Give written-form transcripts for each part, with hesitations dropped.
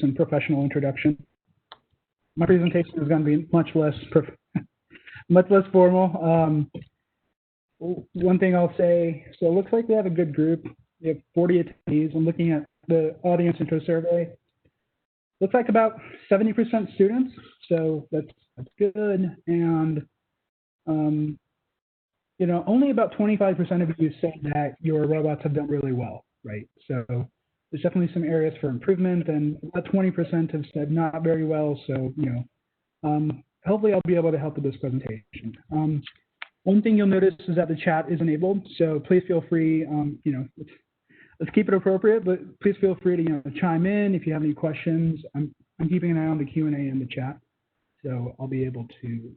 and professional introduction. My presentation is going to be much less formal. One thing I'll say, so it looks like we have a good group. We have 40 attendees. I'm looking at the audience interest survey. Looks like about 70% students, so that's good. And you know, only about 25% of you said that your robots have done really well, right? So there's definitely some areas for improvement, and about 20% have said not very well. So, you know, hopefully I'll be able to help with this presentation. One thing you'll notice is that the chat is enabled, so please feel free, you know, let's keep it appropriate, but please feel free to, you know, chime in if you have any questions. I'm keeping an eye on the Q&A in the chat, so I'll be able to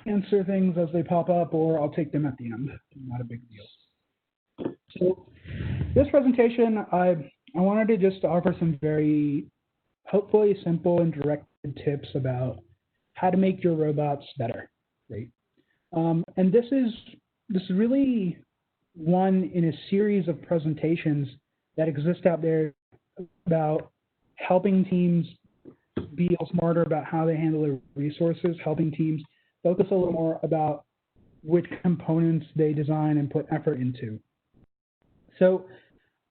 answer things as they pop up, or I'll take them at the end. Not a big deal. So this presentation, I wanted to just offer some very hopefully simple and directed tips about how to make your robots better, right? And this is really one in a series of presentations that exist out there about helping teams be smarter about how they handle their resources, helping teams focus a little more about which components they design and put effort into. So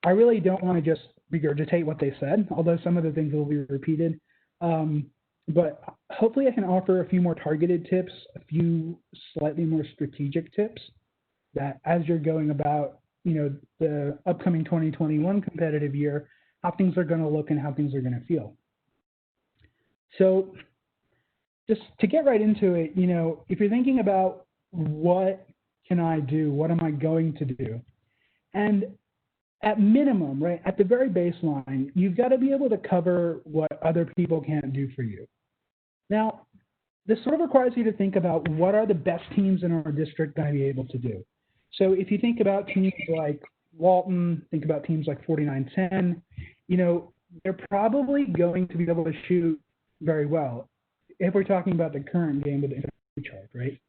I really don't want to just regurgitate what they said, although some of the things will be repeated. But hopefully I can offer a few more targeted tips, a few slightly more strategic tips that as you're going about, you know, the upcoming 2021 competitive year, how things are going to look and how things are going to feel. So just to get right into it, you know, if you're thinking about what can I do, what am I going to do? And at minimum, right, at the very baseline, you've got to be able to cover what other people can't do for you. Now, this sort of requires you to think about what are the best teams in our district going to be able to do. So if you think about teams like Walton, think about teams like 4910, you know, they're probably going to be able to shoot very well. If we're talking about the current game with the infantry charge, right?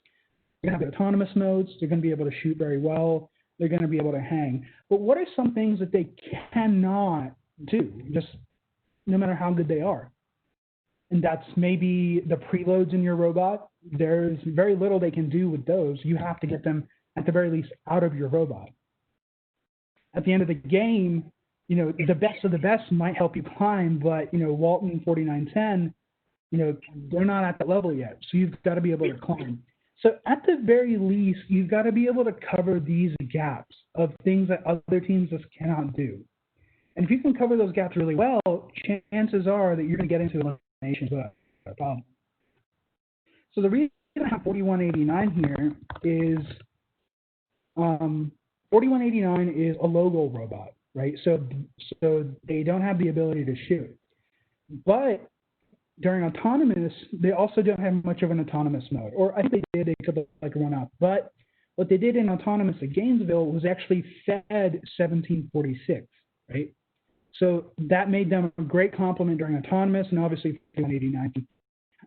They're going to have autonomous modes, they're going to be able to shoot very well, they're going to be able to hang. But what are some things that they cannot do, just no matter how good they are? And that's maybe the preloads in your robot. There's very little they can do with those. You have to get them, at the very least, out of your robot. At the end of the game, you know, the best of the best might help you climb, but, you know, Walton 4910, you know, they're not at that level yet. So you've got to be able to climb. So at the very least, you've got to be able to cover these gaps of things that other teams just cannot do. And if you can cover those gaps really well, chances are that you're going to get into elimination without a problem. So the reason I have 4189 here is 4189 is a logo robot, right? So they don't have the ability to shoot. But during autonomous, they also don't have much of an autonomous mode. Or I think they could like run up. But what they did in autonomous at Gainesville was actually fed 1746, right? So that made them a great complement during autonomous, and obviously 189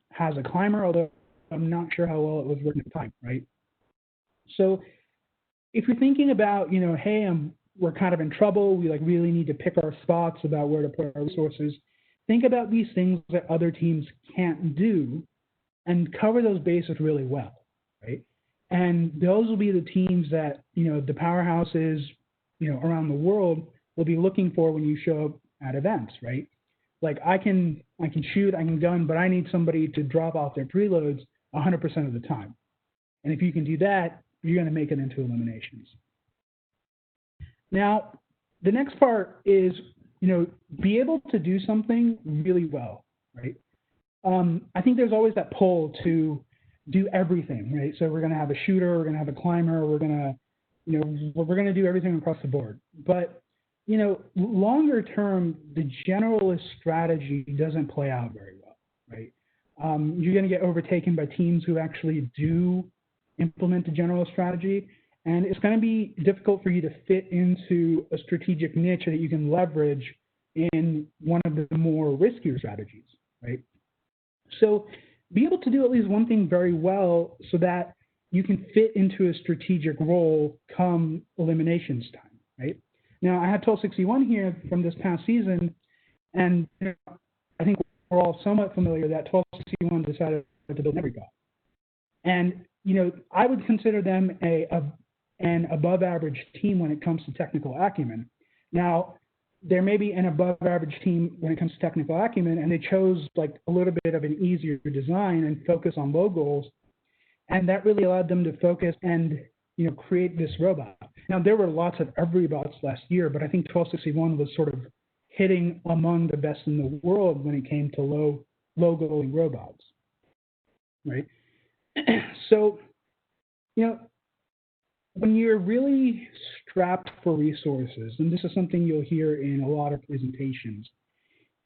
has a climber, although I'm not sure how well it was working at the time, right? So if you're thinking about, you know, hey, we're kind of in trouble, we like really need to pick our spots about where to put our resources, think about these things that other teams can't do and cover those bases really well, right? And those will be the teams that, you know, the powerhouses, you know, around the world will be looking for when you show up at events, right? Like I can shoot, I can gun, but I need somebody to drop off their preloads 100% of the time. And if you can do that, you're going to make it into eliminations. Now, the next part is, you know, be able to do something really well, right? I think there's always that pull to do everything, right? So we're going to have a shooter, we're going to have a climber, we're going to, you know, we're going to do everything across the board. But, you know, longer term, the generalist strategy doesn't play out very well, right? You're going to get overtaken by teams who actually do implement the general strategy, and it's going to be difficult for you to fit into a strategic niche that you can leverage in one of the more riskier strategies, right? So be able to do at least one thing very well so that you can fit into a strategic role come eliminations time, right? Now, I had 1261 here from this past season, and I think we're all somewhat familiar that 1261 decided to build every bot. And, I would consider them an above average team when it comes to technical acumen. Now, there may be an above average team when it comes to technical acumen, and they chose like a little bit of an easier design and focus on low goals. And that really allowed them to focus and, create this robot. Now, there were lots of every bots last year, but I think 1261 was sort of hitting among the best in the world when it came to low goaling robots, right? So, when you're really strapped for resources, and this is something you'll hear in a lot of presentations,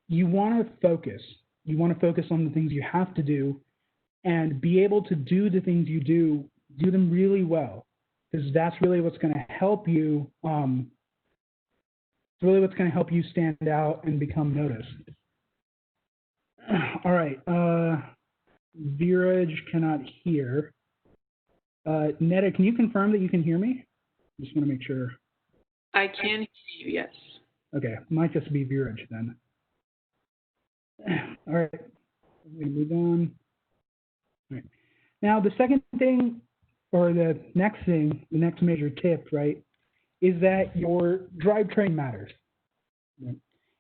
you want to focus. You want to focus on the things you have to do and be able to do the things you do them really well, because that's really what's going to help you. It's really what's going to help you stand out and become noticed. All right. Viraj cannot hear. Netta, can you confirm that you can hear me? Just want to make sure. I can hear you, yes. Okay, might just be Viraj then. All right, I'm going to move on. All right. Now, the second thing, or the next thing, the next major tip, right, is that your drivetrain matters.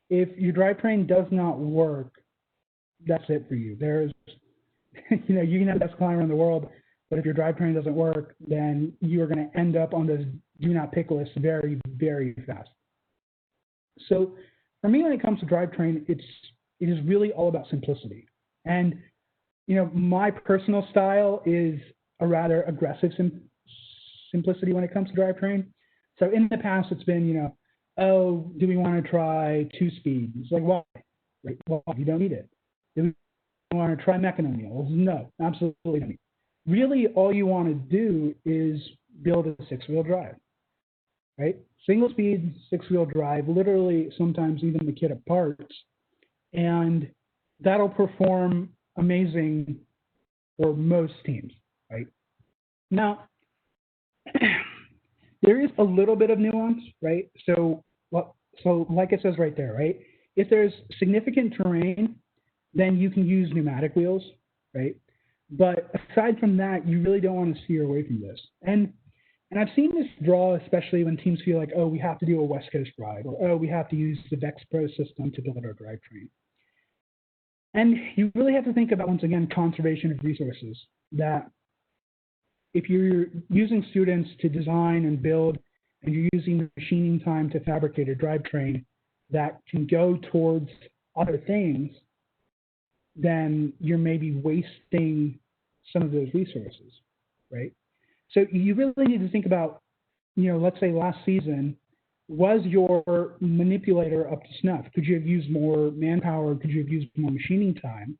If your drivetrain does not work, that's it for you. There's, you can have the best climber in the world, but if your drivetrain doesn't work, then you are going to end up on this do not pick list very, very fast. So for me, when it comes to drivetrain, it is really all about simplicity. And, my personal style is a rather aggressive simplicity when it comes to drivetrain. So in the past, it's been, oh, do we want to try 2-speed? It's like, why? Right? Well, you don't need it. Do we want to try mechanism wheels? No, absolutely not. Really, all you want to do is build a 6-wheel drive, right? Single speed, 6-wheel drive, literally sometimes even the kit of parts, and that'll perform amazing for most teams, right? Now, there is a little bit of nuance, right? So like it says right there, right? If there's significant terrain, then you can use pneumatic wheels, right? But aside from that, you really don't want to steer away from this. And I've seen this draw, especially when teams feel like, oh, we have to do a West Coast ride, or oh, we have to use the Vex Pro system to build our drivetrain. And you really have to think about, once again, conservation of resources. That if you're using students to design and build, and you're using the machining time to fabricate a drivetrain that can go towards other things, then you're maybe wasting some of those resources, right? So you really need to think about, let's say last season, was your manipulator up to snuff? Could you have used more manpower? Could you have used more machining time?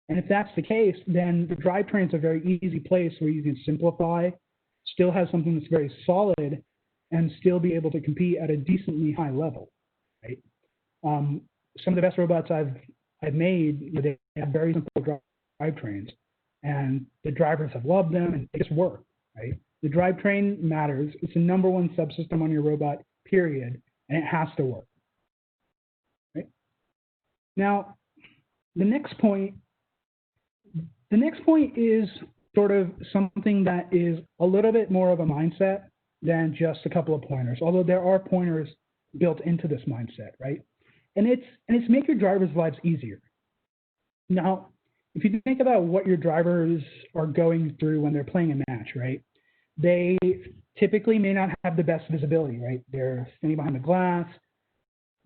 And if that's the case, then the drivetrain is a very easy place where you can simplify, still have something that's very solid, and still be able to compete at a decently high level, right? Some of the best robots I've made, they have very simple drivetrains, and the drivers have loved them, and they just work, right? The drivetrain matters. It's the #1 subsystem on your robot, period, and it has to work, right? Now, the next point is sort of something that is a little bit more of a mindset than just a couple of pointers, although there are pointers built into this mindset, right? And it's make your drivers' lives easier. Now, if you think about what your drivers are going through when they're playing a match, right? They typically may not have the best visibility, right? They're standing behind the glass.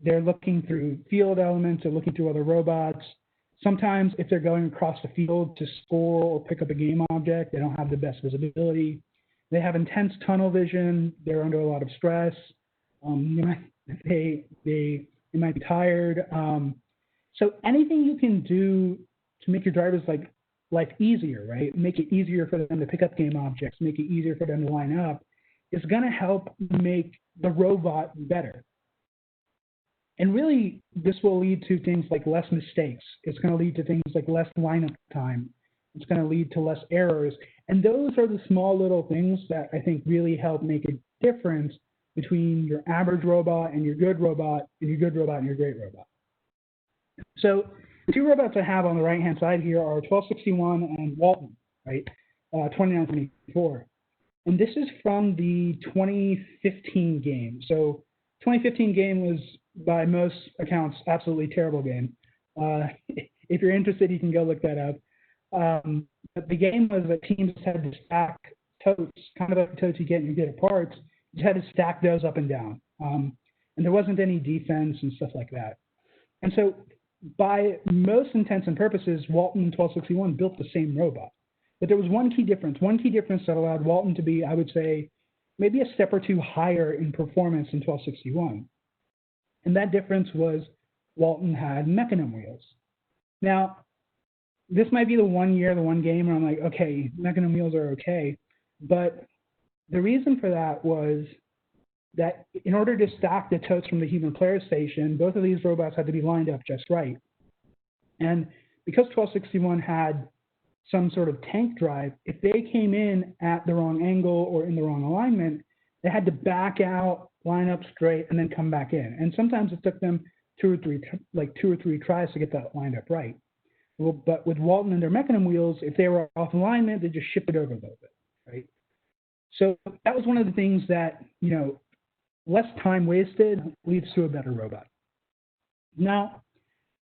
They're looking through field elements. They're looking through other robots. Sometimes if they're going across the field to score or pick up a game object, they don't have the best visibility. They have intense tunnel vision. They're under a lot of stress. They might be tired. So anything you can do to make your drivers' life easier, right? Make it easier for them to pick up game objects, make it easier for them to line up, is going to help make the robot better. And really, this will lead to things like less mistakes. It's going to lead to things like less lineup time. It's going to lead to less errors. And those are the small little things that I think really help make a difference between your average robot and your good robot and your good robot and your great robot. So the two robots I have on the right-hand side here are 1261 and Walton, right? 2924. And this is from the 2015 game. So 2015 game was, by most accounts, absolutely terrible game. If you're interested, you can go look that up. But the game was that teams had to stack totes, kind of like the totes you get in your get parts. You had to stack those up and down. And there wasn't any defense and stuff like that. And so by most intents and purposes, Walton and 1261 built the same robot. But there was one key difference that allowed Walton to be, I would say, maybe a step or two higher in performance than 1261. And that difference was Walton had mechanism wheels. Now, this might be the one game where I'm like, okay, mechanism wheels are okay. But the reason for that was that in order to stack the totes from the human player station, both of these robots had to be lined up just right. And because 1261 had some sort of tank drive, if they came in at the wrong angle or in the wrong alignment, they had to back out, line up straight, and then come back in. And sometimes it took them two or three tries to get that lined up right. Well, but with Walton and their mechanism wheels, if they were off alignment, they just shift it over a little bit, right? So that was one of the things that, less time wasted leads to a better robot. Now,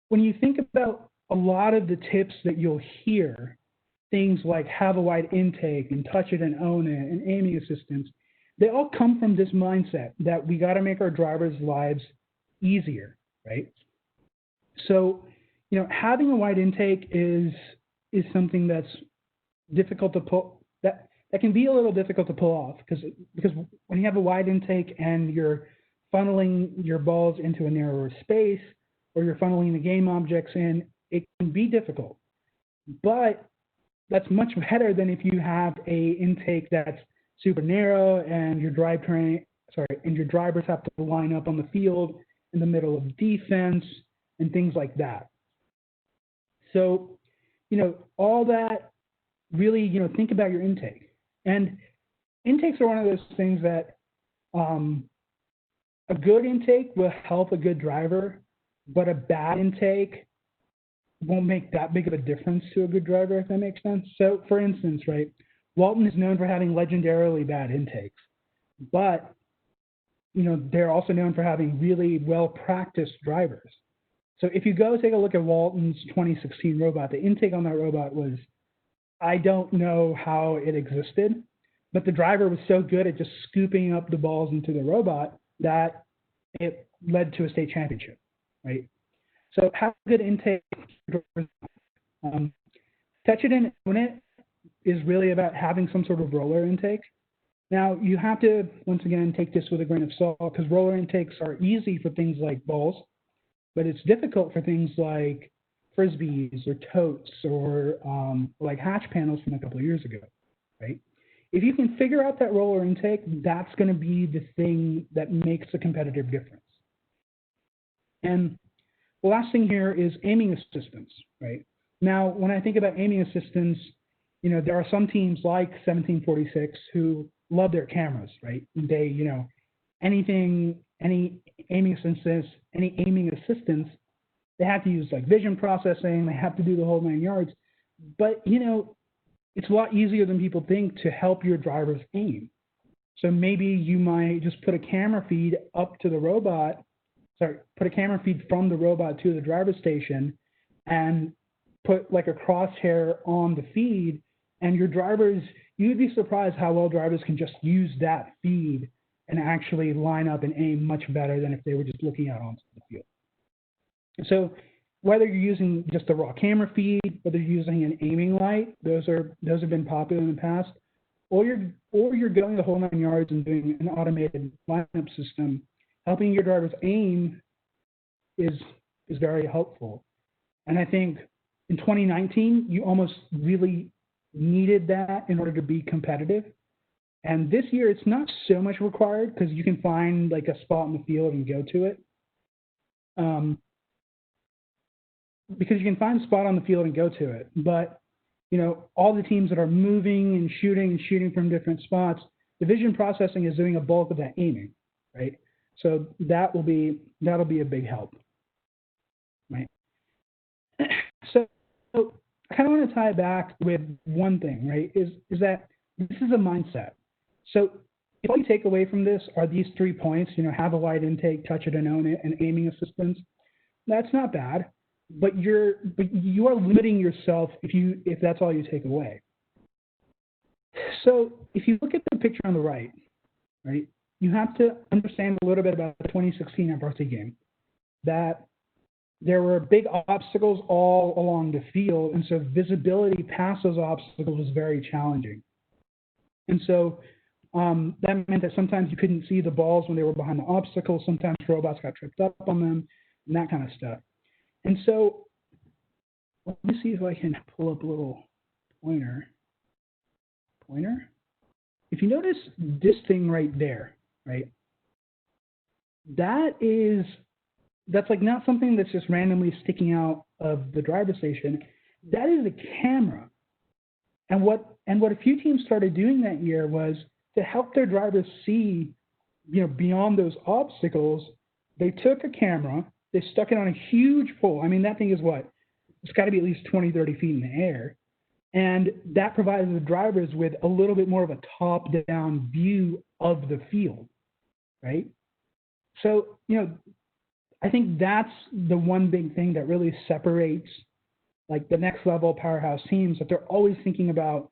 when you think about a lot of the tips that you'll hear, things like have a wide intake and touch it and own it and aiming assistance, they all come from this mindset that we got to make our drivers' lives easier, right? So, having a wide intake is something that's difficult to pull, that can be a little difficult to pull off because when you have a wide intake and you're funneling your balls into a narrower space or you're funneling the game objects in, it can be difficult. But that's much better than if you have a intake that's super narrow and your drivers have to line up on the field in the middle of defense and things like that. So, all that really, think about your intake. And intakes are one of those things that a good intake will help a good driver, but a bad intake won't make that big of a difference to a good driver, if that makes sense. So, for instance, right, Walton is known for having legendarily bad intakes, but, they're also known for having really well-practiced drivers. So if you go take a look at Walton's 2016 robot, the intake on that robot was, I don't know how it existed, but the driver was so good at just scooping up the balls into the robot that it led to a state championship, right? So have a good intake. Touch it and own it is really about having some sort of roller intake. Now, you have to, once again, take this with a grain of salt because roller intakes are easy for things like balls, but it's difficult for things like frisbees or totes or like hatch panels from a couple of years ago, right? If you can figure out that roller intake, that's going to be the thing that makes a competitive difference. And the last thing here is aiming assistance, right? Now, when I think about aiming assistance, there are some teams like 1746 who love their cameras, right? They, any aiming assistance, they have to use like vision processing, they have to do the whole 9 yards. But, it's a lot easier than people think to help your drivers aim. So maybe you might just put a camera feed up to the robot, put a camera feed from the robot to the driver station and put like a crosshair on the feed, and your drivers, you'd be surprised how well drivers can just use that feed and actually line up and aim much better than if they were just looking out onto the field. So whether you're using just a raw camera feed, whether you're using an aiming light, those have been popular in the past, or you're going the whole 9 yards and doing an automated lineup system, helping your drivers aim is very helpful. And I think in 2019, you almost really needed that in order to be competitive. And this year, it's not so much required because you can find like a spot in the field and go to it. Because you can find a spot on the field and go to it. But, all the teams that are moving and shooting from different spots, the vision processing is doing a bulk of that aiming, right? So that'll be a big help, right? So I kind of want to tie it back with one thing, right? Is that this is a mindset. So if all you take away from this are these 3 points, have a wide intake, touch it and own it, and aiming assistance, that's not bad. But you are limiting yourself if that's all you take away. So if you look at the picture on the right, you have to understand a little bit about the 2016 FRC game, that there were big obstacles all along the field, and so visibility past those obstacles was very challenging. And so that meant that sometimes you couldn't see the balls when they were behind the obstacles. Sometimes robots got tripped up on them, and that kind of stuff. And so let me see if I can pull up a little pointer. If you notice this thing right there, right? That's like not something that's just randomly sticking out of the driver station. That is a camera. And what a few teams started doing that year was to help their drivers see, beyond those obstacles, they took a camera, they stuck it on a huge pole. I mean, that thing is what? It's got to be at least 20, 30 feet in the air. And that provided the drivers with a little bit more of a top-down view of the field, right? So, I think that's the one big thing that really separates like the next level powerhouse teams, that they're always thinking about,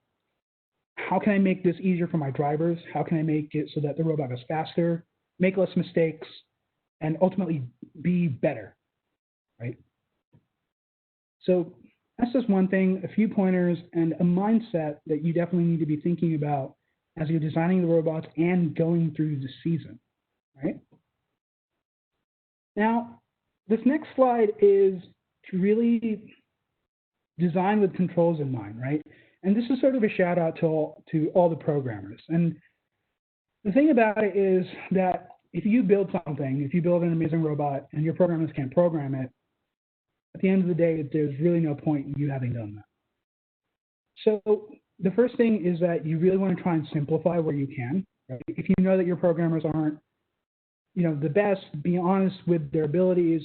how can I make this easier for my drivers? How can I make it so that the robot is faster, make less mistakes, and ultimately be better, right? So that's just one thing, a few pointers, and a mindset that you definitely need to be thinking about as you're designing the robots and going through the season, right? Now, this next slide is really designed with controls in mind, right? And this is sort of a shout out to all the programmers. And the thing about it is that if you build something, if you build an amazing robot and your programmers can't program it, at the end of the day, there's really no point in you having done that. So the first thing is that you really want to try and simplify where you can. Right? If you know that your programmers aren't, the best, be honest with their abilities,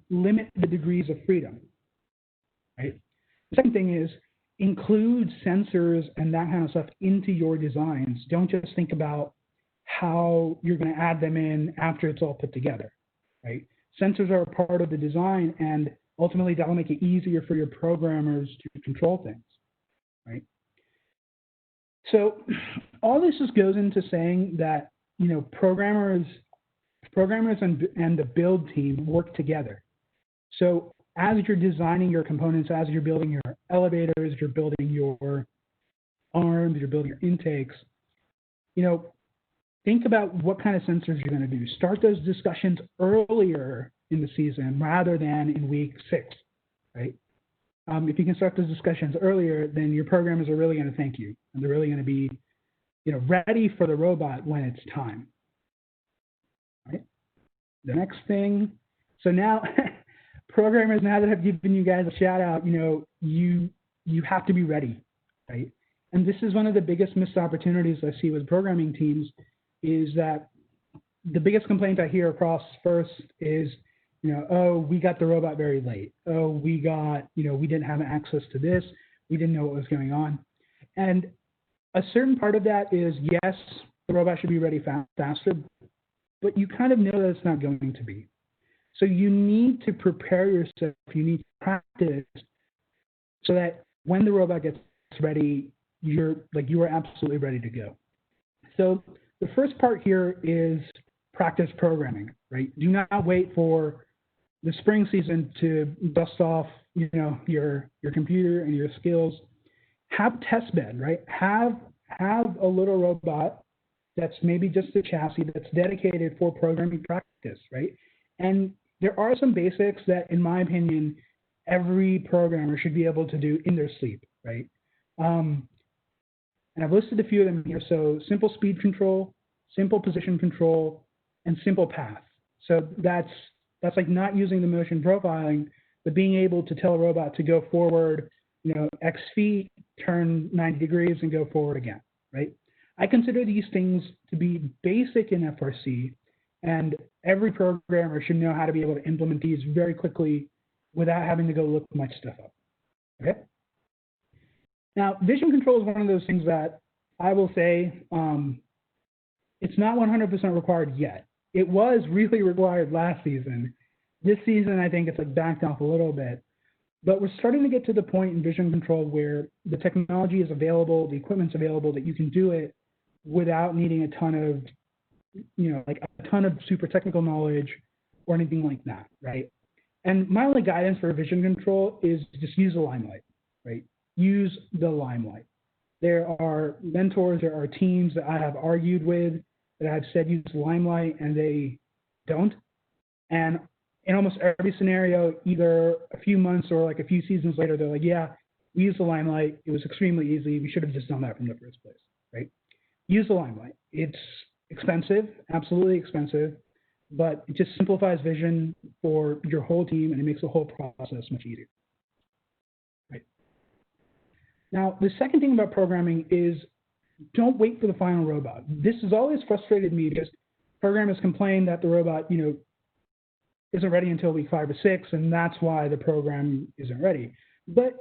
limit the degrees of freedom, right? The second thing is include sensors and that kind of stuff into your designs. Don't just think about how you're going to add them in after it's all put together, right? Sensors are a part of the design, and ultimately that'll make it easier for your programmers to control things, right? So all this just goes into saying that, programmers and the build team work together. So as you're designing your components, as you're building your elevators, you're building your arms, you're building your intakes, think about what kind of sensors you're going to do. Start those discussions earlier in the season rather than in week 6, right? If you can start those discussions earlier, then your programmers are really going to thank you, and they're really going to be, ready for the robot when it's time. Right? The next thing, so now programmers, now that I've given you guys a shout out, you have to be ready, right? And this is one of the biggest missed opportunities I see with programming teams, is that the biggest complaint I hear across first is, oh, we got the robot very late. Oh, we didn't have access to this. We didn't know what was going on. And a certain part of that is, yes, the robot should be ready faster, but you kind of know that it's not going to be. So you need to prepare yourself. You need to practice so that when the robot gets ready, you are absolutely ready to go. So the first part here is practice programming, right? Do not wait for the spring season to dust off, your computer and your skills. Have test bed, right? Have a little robot that's maybe just a chassis that's dedicated for programming practice, right? And there are some basics that, in my opinion, every programmer should be able to do in their sleep, right? And I've listed a few of them here. So simple speed control, simple position control, and simple path. So that's like not using the motion profiling, but being able to tell a robot to go forward, X feet, turn 90 degrees, and go forward again, right? I consider these things to be basic in FRC, And every programmer should know how to be able to implement these very quickly without having to go look much stuff up. Okay? Now, vision control is one of those things that I will say it's not 100% required yet. It was really required last season. This season, I think it's like backed off a little bit. But we're starting to get to the point in vision control where the technology is available, the equipment's available, that you can do it without needing a ton of, like a ton of super technical knowledge or anything like that, right? And my only guidance for vision control is just use the limelight, right? Use the limelight. There are mentors, there are teams that I have argued with that I've said use the limelight and they don't. And in almost every scenario, either a few months or like a few seasons later, they're like, yeah, we used the limelight. It was extremely easy. We should have just done that from the first place, right? Use the limelight. It's expensive, absolutely expensive, but it just simplifies vision for your whole team and it makes the whole process much easier, right? Now, the second thing about programming is don't wait for the final robot. This has always frustrated me because programmers complain that the robot, isn't ready until week 5 or 6, and that's why the program isn't ready. But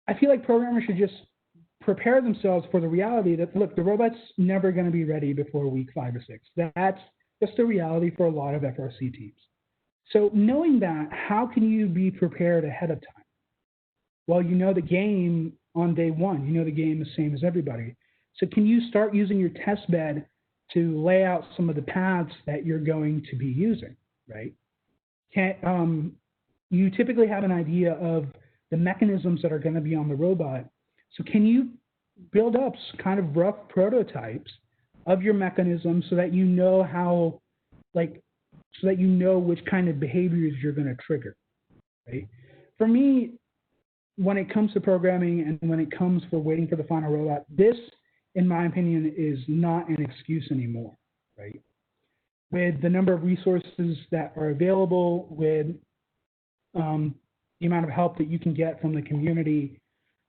I feel like programmers should just prepare themselves for the reality that, look, the robot's never going to be ready before week 5 or 6. That's just the reality for a lot of FRC teams. So knowing that, how can you be prepared ahead of time? Well, you know the game on day one. You know the game the same as everybody. So can you start using your test bed to lay out some of the paths that you're going to be using, right? You typically have an idea of the mechanisms that are going to be on the robot. So can you build up kind of rough prototypes of your mechanism so that you know how, so that you know which kind of behaviors you're going to trigger, right? For me, when it comes to programming and when it comes for waiting for the final robot, this, in my opinion, is not an excuse anymore, right? With the number of resources that are available, with the amount of help that you can get from the community,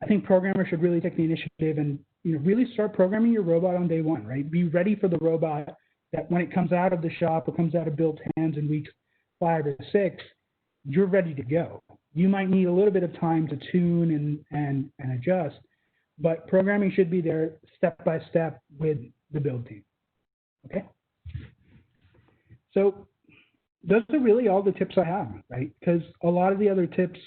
I think programmers should really take the initiative and really start programming your robot on day one, right? Be ready for the robot that when it comes out of the shop or comes out of built hands in weeks 5 or 6, you're ready to go. You might need a little bit of time to tune and adjust, but programming should be there step by step with the build team, okay? So those are really all the tips I have, right? Because a lot of the other tips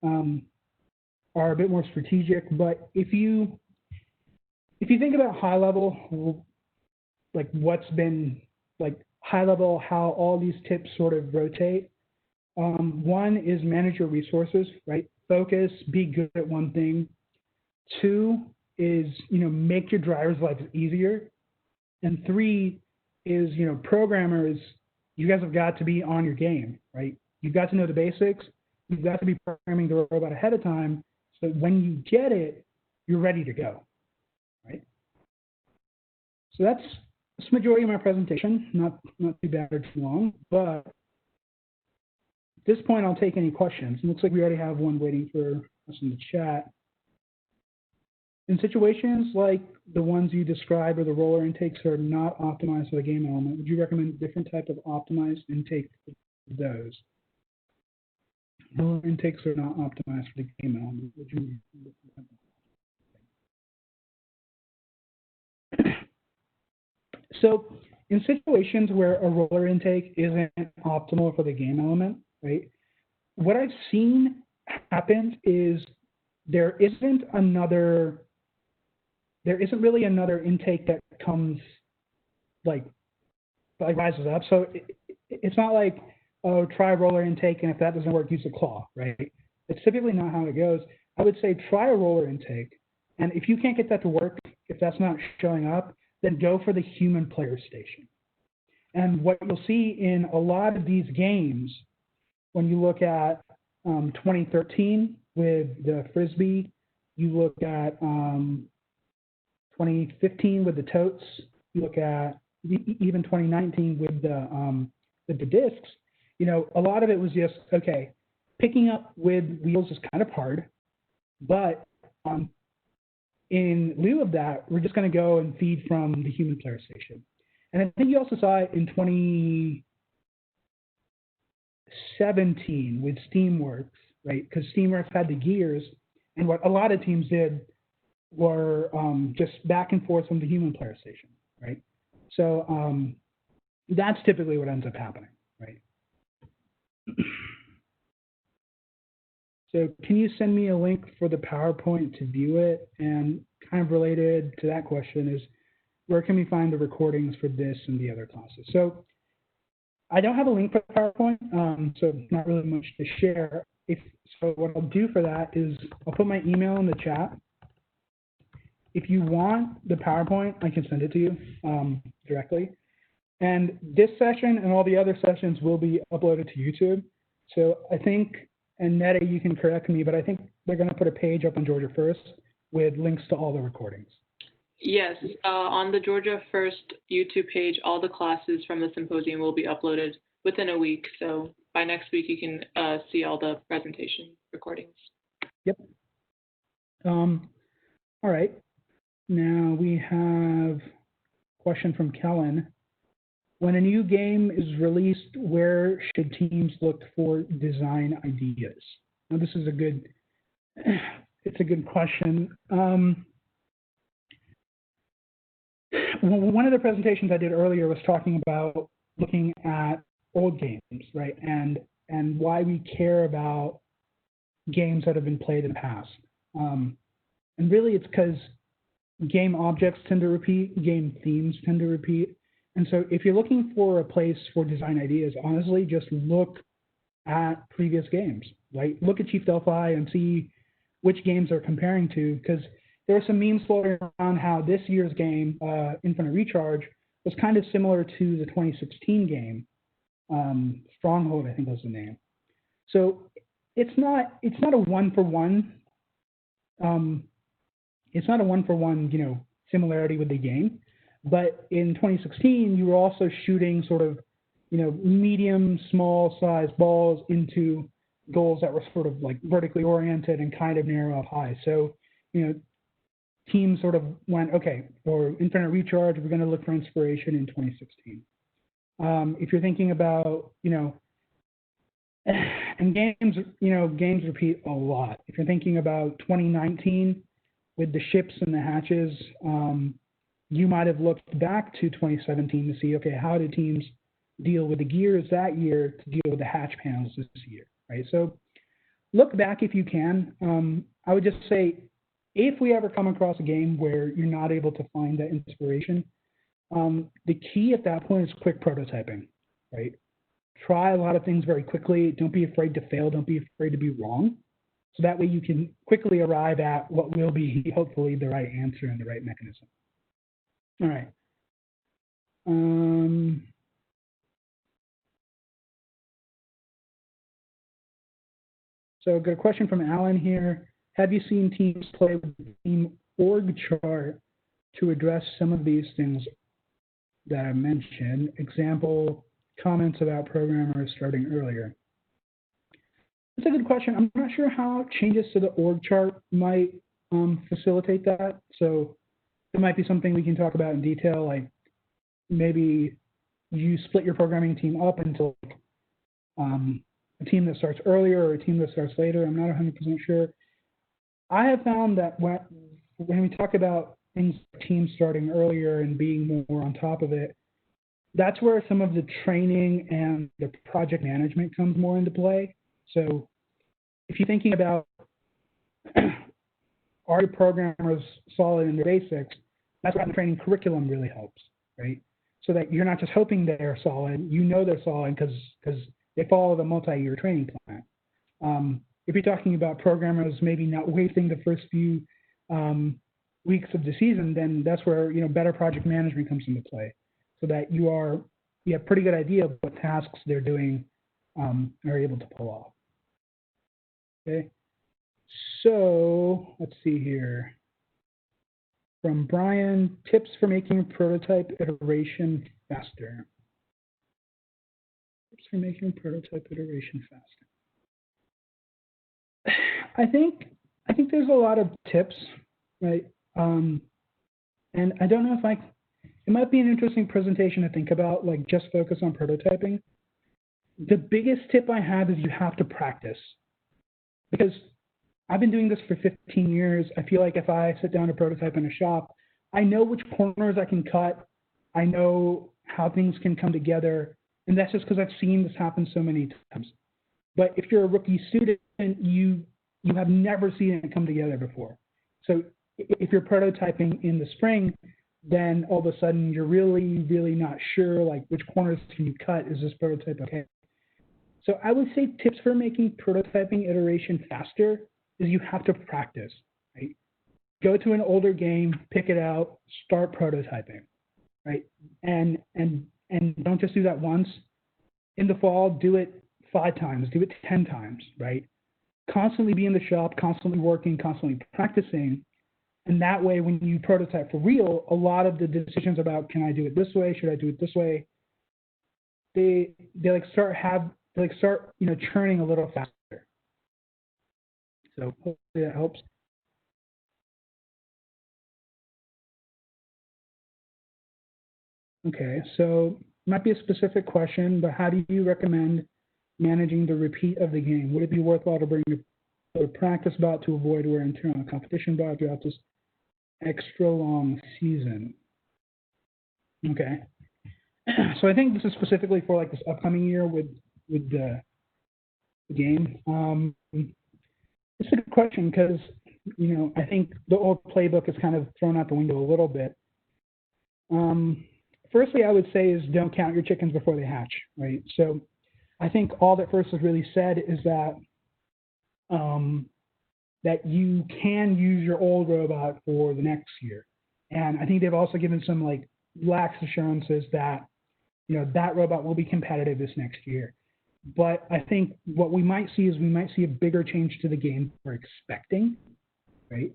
are a bit more strategic, but if you think about high level, like what's been, like high level, how all these tips sort of rotate, one is manage your resources, right? Focus, be good at one thing. 2 is, make your drivers' lives easier. And 3 is, programmers, you guys have got to be on your game, right? You've got to know the basics. You've got to be programming the robot ahead of time so that when you get it, you're ready to go, right? So that's the majority of my presentation, not too bad or too long, but at this point, I'll take any questions. It looks like we already have one waiting for us in the chat. In situations like the ones you describe where the roller intakes are not optimized for the game element, would you recommend a different type of optimized intake for those? Roller intakes are not optimized for the game element. Would you? So in situations where a roller intake isn't optimal for the game element, right? What I've seen happen is there isn't really another intake that comes like rises up. So it's not like, oh, try roller intake, and if that doesn't work, use a claw, right? It's typically not how it goes. I would say try a roller intake, and if you can't get that to work, if that's not showing up, then go for the human player station. And what you'll see in a lot of these games, when you look at 2013 with the Frisbee, you look at 2015 with the totes, you look at even 2019 with the discs, a lot of it was just, okay, picking up with wheels is kind of hard, but in lieu of that, we're just going to go and feed from the human player station. And I think you also saw it in 2017 with Steamworks, right? Because Steamworks had the gears, and what a lot of teams did were just back and forth from the human player station, right? So that's typically what ends up happening, right? So can you send me a link for the PowerPoint to view it? And kind of related to that question is, where can we find the recordings for this and the other classes? So I don't have a link for the PowerPoint, so not really much to share. So what I'll do for that is I'll put my email in the chat. If you want the PowerPoint, I can send it to you directly. And this session and all the other sessions will be uploaded to YouTube. So I think, and Netta, you can correct me, but I think they're going to put a page up on Georgia First with links to all the recordings. Yes, on the Georgia First YouTube page, all the classes from the symposium will be uploaded within a week. So by next week, you can see all the presentation recordings. Yep. All right. Now we have a question from Kellen. When a new game is released, where should teams look for design ideas? Now this is a good, it's a good question. One of the presentations I did earlier was talking about looking at old games, right? And why we care about games that have been played in the past. And really it's because game objects tend to repeat, game themes tend to repeat. And so if you're looking for a place for design ideas, honestly, just look at previous games, right? Look at Chief Delphi and see which games they're comparing to, because there are some memes floating around how this year's game, Infinite Recharge, was kind of similar to the 2016 game, Stronghold, I think was the name. So it's not a one-for-one, it's not a one-for-one, you know, similarity with the game. But in 2016, you were also shooting sort of, you know, medium, small size balls into goals that were sort of like vertically oriented and kind of narrow up high. So, you know, teams sort of went, okay, for Infinite Recharge, we're going to look for inspiration in 2016. If you're thinking about, you know, and games, you know, games repeat a lot. If you're thinking about 2019 with the ships and the hatches, you might have looked back to 2017 to see, okay, how did teams deal with the gears that year to deal with the hatch panels this year, right? So look back if you can. I would just say, if we ever come across a game where you're not able to find that inspiration, the key at that point is quick prototyping, right? Try a lot of things very quickly. Don't be afraid to fail. Don't be afraid to be wrong. So that way you can quickly arrive at what will be hopefully the right answer and the right mechanism. All right. So I've got a question from Alan here. Have you seen teams play with the team org chart to address some of these things that I mentioned? Example, comments about programmers starting earlier. That's a good question. I'm not sure how changes to the org chart might facilitate that. So it might be something we can talk about in detail, like maybe you split your programming team up into a team that starts earlier or a team that starts later. I'm not 100% sure. I have found that when we talk about things like teams starting earlier and being more on top of it, that's where some of the training and the project management comes more into play. So if you're thinking about, are your programmers solid in their basics, that's where the training curriculum really helps, right? So that you're not just hoping they're solid, you know they're solid because they follow the multi-year training plan. If you're talking about programmers maybe not wasting the first few weeks of the season, then that's where, you know, better project management comes into play, so that you have a pretty good idea of what tasks they're doing and are able to pull off. Okay, so let's see here. From Brian, tips for making a prototype iteration faster. Tips for making a prototype iteration faster. I think there's a lot of tips, right? And I don't know it might be an interesting presentation to think about, like just focus on prototyping. The biggest tip I have is you have to practice, because I've been doing this for 15 years. I feel like if I sit down to prototype in a shop, I know which corners I can cut. I know how things can come together. And that's just because I've seen this happen so many times. But if you're a rookie student, you have never seen it come together before. So if you're prototyping in the spring, then all of a sudden you're really, really not sure, like which corners can you cut? Is this prototype okay? So I would say tips for making prototyping iteration faster is you have to practice, right? Go to an older game, pick it out, start prototyping, right? And don't just do that once. In the fall, do it 5 times, do it 10 times, right? Constantly be in the shop, constantly working, constantly practicing. And that way, when you prototype for real, a lot of the decisions about, can I do it this way? Should I do it this way? They start churning a little faster. So hopefully that helps. Okay, so might be a specific question, but how do you recommend managing the repeat of the game? Would it be worthwhile to bring a practice bot to avoid wear and tear on a competition bot throughout this extra long season? Okay, so I think this is specifically for like this upcoming year with the game. It's a good question because I think the old playbook is kind of thrown out the window a little bit. Firstly, I would say is don't count your chickens before they hatch, right? So I think all that FIRST has really said is that that you can use your old robot for the next year. And I think they've also given some like lax assurances that, that robot will be competitive this next year. But I think what we might see is we might see a bigger change to the game we're expecting, right?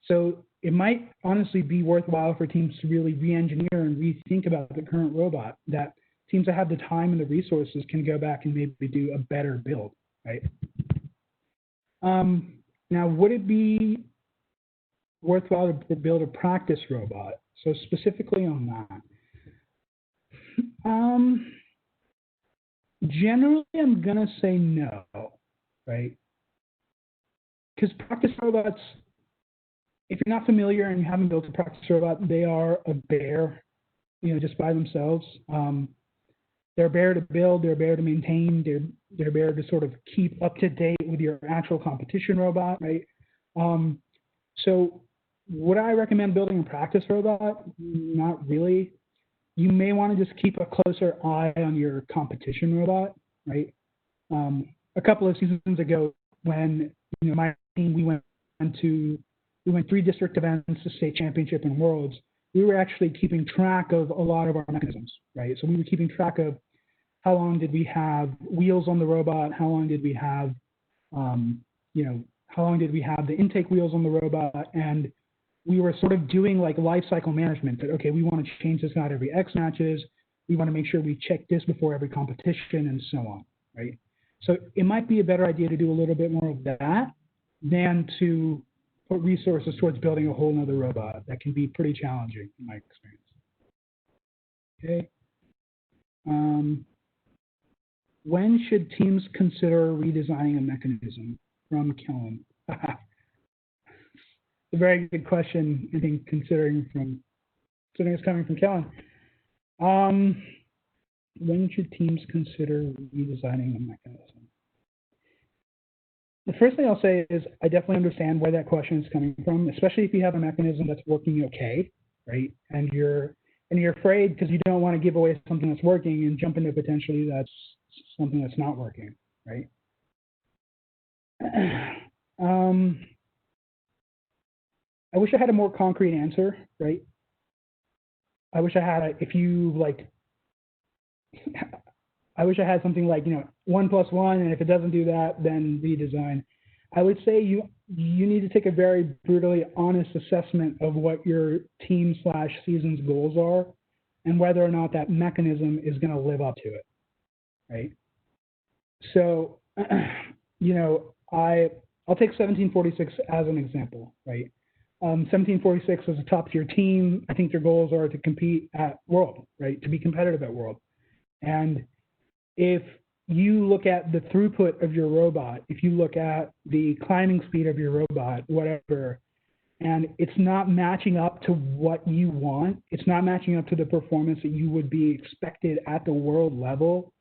So it might honestly be worthwhile for teams to really re-engineer and rethink about the current robot, that teams that have the time and the resources can go back and maybe do a better build, right? Now, would it be worthwhile to build a practice robot? So specifically on that. Generally, I'm going to say no, right? Because practice robots, if you're not familiar and you haven't built a practice robot, they are a bear, just by themselves. They're a bear to build, they're a bear to maintain, they're a bear to sort of keep up to date with your actual competition robot, right? So would I recommend building a practice robot? Not really. You may want to just keep a closer eye on your competition robot, right? A couple of seasons ago, when my team we went 3 district events, the state championship, and worlds. We were actually keeping track of a lot of our mechanisms, right? So we were keeping track of how long did we have wheels on the robot, how long did we have, how long did we have the intake wheels on the robot, and we were sort of doing like life cycle management that, okay, we want to change this out every X matches. We want to make sure we check this before every competition and so on, right? So it might be a better idea to do a little bit more of that than to put resources towards building a whole nother robot. That can be pretty challenging in my experience. Okay. When should teams consider redesigning a mechanism? From Kellen. A very good question, I think, considering it's coming from Kellen. When should teams consider redesigning a mechanism? The first thing I'll say is I definitely understand where that question is coming from, especially if you have a mechanism that's working okay, right? And you're afraid because you don't want to give away something that's working and jump into potentially that's something that's not working, right? I wish I had a more concrete answer, right? I wish I had I wish I had something like 1 + 1, and if it doesn't do that, then redesign. I would say you need to take a very brutally honest assessment of what your team/season's goals are, and whether or not that mechanism is going to live up to it, right? So, I'll take 1746 as an example, right? 1746 is a top tier team. I think their goals are to compete at World, right? To be competitive at World. And if you look at the throughput of your robot, if you look at the climbing speed of your robot, whatever, and it's not matching up to what you want, it's not matching up to the performance that you would be expected at the world level,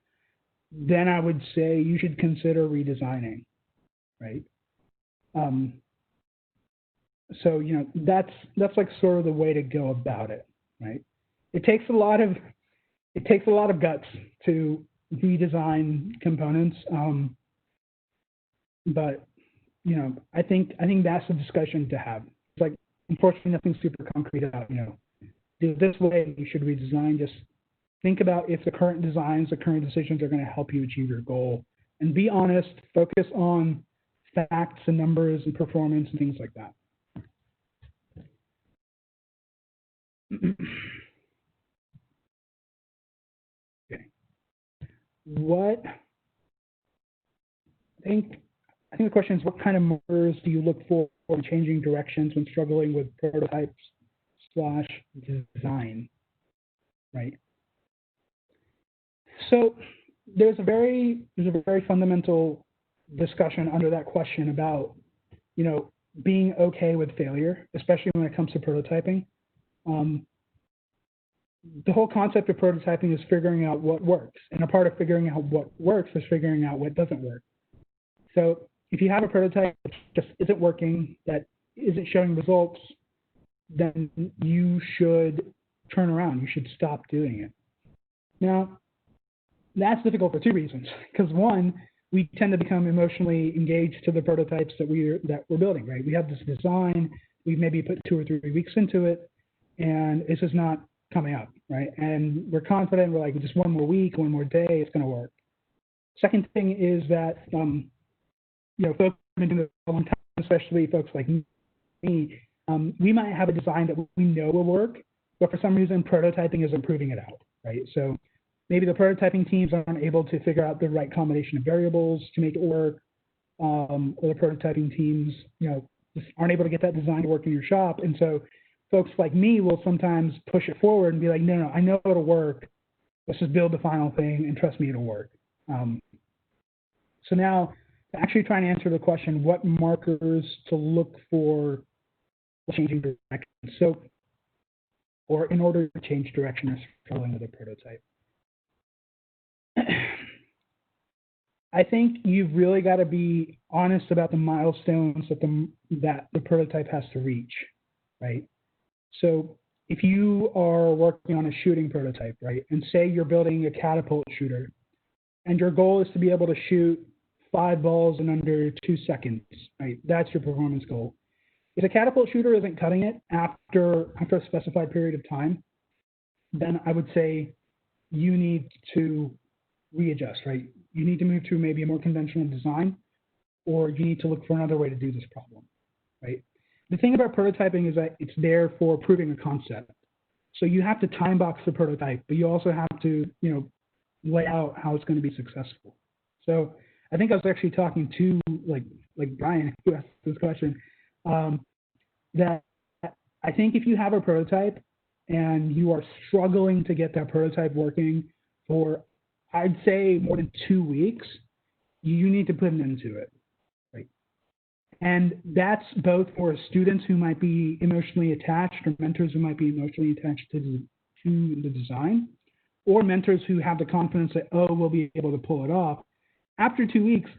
then I would say you should consider redesigning, right? So, you know, that's like sort of the way to go about it, right? It takes a lot of guts to redesign components, but you know, I think that's a discussion to have. It's like, unfortunately, nothing's super concrete about, you know, this way you should redesign. Just think about if the current designs, the current decisions are going to help you achieve your goal, and be honest. Focus on facts and numbers and performance and things like that. Okay. What I think the question is, what kind of markers do you look for in changing directions when struggling with prototypes / design, right? So there's a very fundamental discussion under that question about, you know, being okay with failure, especially when it comes to prototyping. The whole concept of prototyping is figuring out what works, and a part of figuring out what works is figuring out what doesn't work. So if you have a prototype that just isn't working, that isn't showing results, then you should turn around. You should stop doing it. Now, that's difficult for two reasons. Because one, we tend to become emotionally engaged to the prototypes that we're building, right? We have this design, we've maybe put 2 or 3 weeks into it, and it's just not coming up, right? And we're confident, we're like, just one more week, one more day, it's going to work. Second thing is that, you know, folks have been doing this for a long time, especially folks like me, we might have a design that we know will work, but for some reason, prototyping isn't proving it out, right? So maybe the prototyping teams aren't able to figure out the right combination of variables to make it work, or the prototyping teams, you know, just aren't able to get that design to work in your shop. And so folks like me will sometimes push it forward and be like, no, I know it'll work. Let's just build the final thing and trust me, it'll work. So now, actually trying to answer the question, what markers to look for changing direction. So, or in order to change direction or struggling with a prototype. I think you've really got to be honest about the milestones that the prototype has to reach, right? So if you are working on a shooting prototype, right, and say you're building a catapult shooter, and your goal is to be able to shoot 5 balls in under 2 seconds, right? That's your performance goal. If a catapult shooter isn't cutting it after a specified period of time, then I would say you need to readjust, right? You need to move to maybe a more conventional design, or you need to look for another way to do this problem, right? The thing about prototyping is that it's there for proving a concept. So you have to time box the prototype, but you also have to, you know, lay out how it's going to be successful. So I think I was actually talking to like Brian, who asked this question, that I think if you have a prototype and you are struggling to get that prototype working for, I'd say, more than 2 weeks, you need to put an end to it, right? And that's both for students who might be emotionally attached, or mentors who might be emotionally attached to the design, or mentors who have the confidence that, oh, we'll be able to pull it off. After 2 weeks,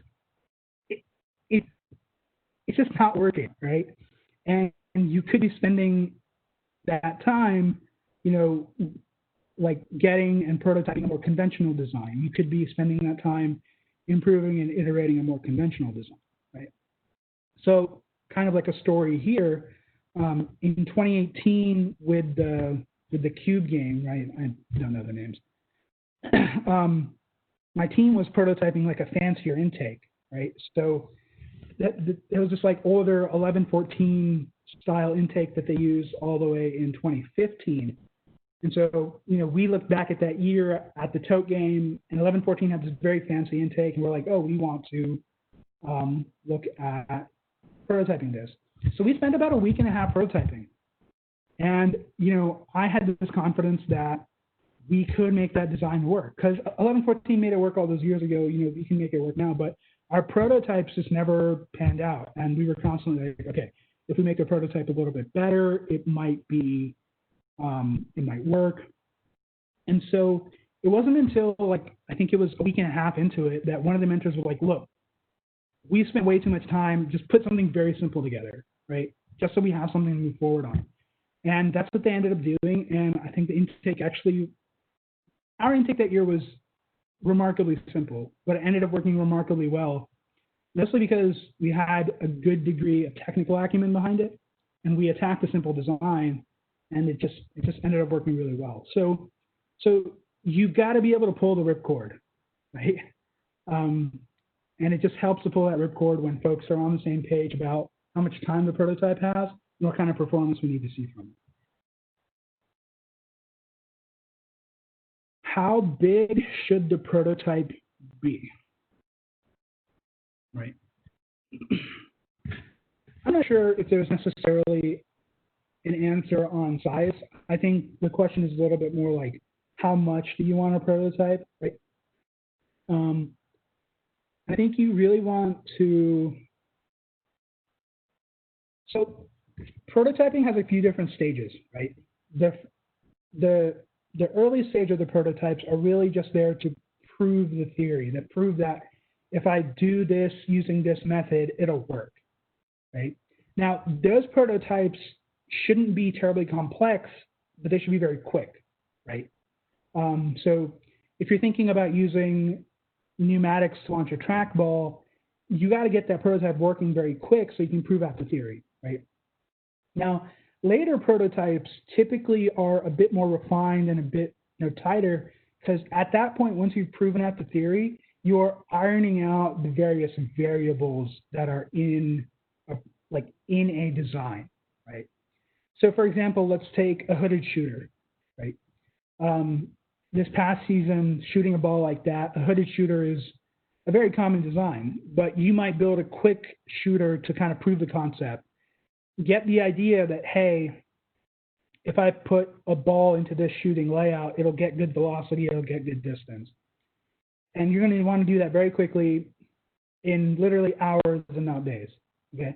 it's just not working, right? And you could be spending that time, you know, like getting and prototyping a more conventional design. You could be spending that time improving and iterating a more conventional design, right? So kind of like a story here, in 2018 with the Cube game, right? I don't know the names. My team was prototyping like a fancier intake, right? So it was just like older 1114 style intake that they used all the way in 2015. And so, you know, we look back at that year at the tote game, and 1114 had this very fancy intake, and we're like, oh, we want to look at prototyping this. So we spent about a week and a half prototyping. And, you know, I had this confidence that we could make that design work, because 1114 made it work all those years ago. You know, we can make it work now, but our prototypes just never panned out. And we were constantly like, okay, if we make the prototype a little bit better, it might work. And so it wasn't until, like, I think it was a week and a half into it that one of the mentors was like, look, we spent way too much time, just put something very simple together, right? Just so we have something to move forward on. And that's what they ended up doing. And I think the intake actually, our intake that year was remarkably simple, but it ended up working remarkably well, mostly because we had a good degree of technical acumen behind it, and we attacked a simple design, and it just ended up working really well. So you've got to be able to pull the ripcord, right? And it just helps to pull that ripcord when folks are on the same page about how much time the prototype has and what kind of performance we need to see from it. How big should the prototype be? Right. I'm not sure if there's necessarily an answer on size. I think the question is a little bit more like, how much do you want a prototype, right? I think you really want to, so prototyping has a few different stages, right? The early stage of the prototypes are really just there to prove the theory, that prove that if I do this using this method, it'll work, right? Now, those prototypes shouldn't be terribly complex, but they should be very quick, right? So if you're thinking about using pneumatics to launch a trackball, you got to get that prototype working very quick so you can prove out the theory, right? Now, later prototypes typically are a bit more refined and a bit tighter, because at that point, once you've proven out the theory, you're ironing out the various variables that are in a design, right? So, for example, let's take a hooded shooter, right? This past season, shooting a ball like that, a hooded shooter is a very common design, but you might build a quick shooter to kind of prove the concept. Get the idea that, hey, if I put a ball into this shooting layout, it'll get good velocity, it'll get good distance. And you're going to want to do that very quickly in literally hours and not days, okay?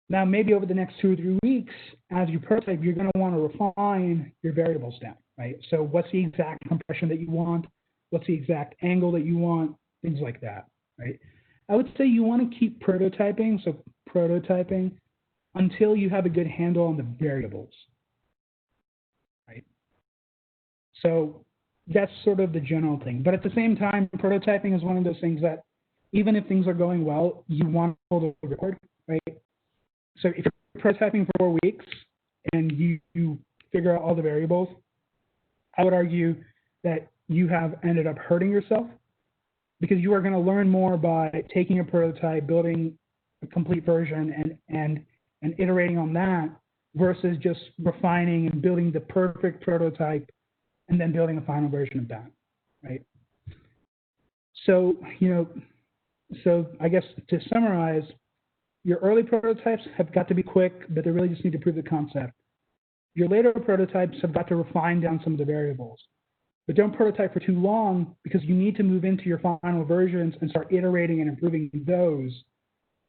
Now, maybe over the next 2 or 3 weeks, as you prototype, you're going to want to refine your variables down, right? So what's the exact compression that you want? What's the exact angle that you want? Things like that, right? I would say you want to keep prototyping, until you have a good handle on the variables, right? So that's sort of the general thing. But at the same time, prototyping is one of those things that even if things are going well, you want to hold a record, right? So if you're prototyping for 4 weeks and you figure out all the variables, I would argue that you have ended up hurting yourself, because you are going to learn more by taking a prototype, building a complete version, and iterating on that, versus just refining and building the perfect prototype and then building a final version of that, right? So, so I guess to summarize, your early prototypes have got to be quick, but they really just need to prove the concept. Your later prototypes have got to refine down some of the variables. But don't prototype for too long, because you need to move into your final versions and start iterating and improving those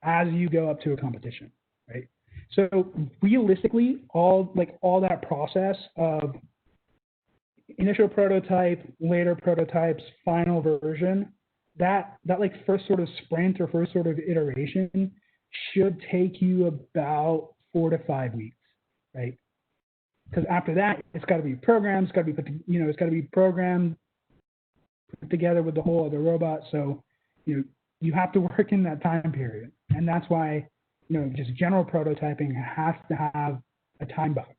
as you go up to a competition, right? So realistically, all that process of initial prototype, later prototypes, final version, that like first sort of sprint or first sort of iteration should take you about 4 to 5 weeks, right? Because after that, it's got to be programmed, it's got to be it's got to be programmed, put together with the whole other robot. So, you have to work in that time period, and that's why, just general prototyping has to have a time box.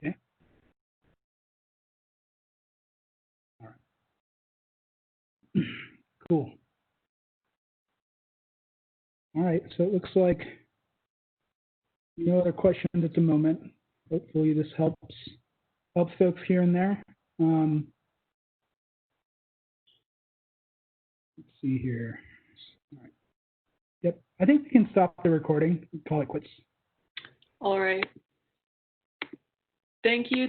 Okay. All right. Cool. All right. So it looks like no other questions at the moment. Hopefully this helps folks here and there. Let's see here. All right. Yep. I think we can stop the recording. Call it quits. All right. Thank you.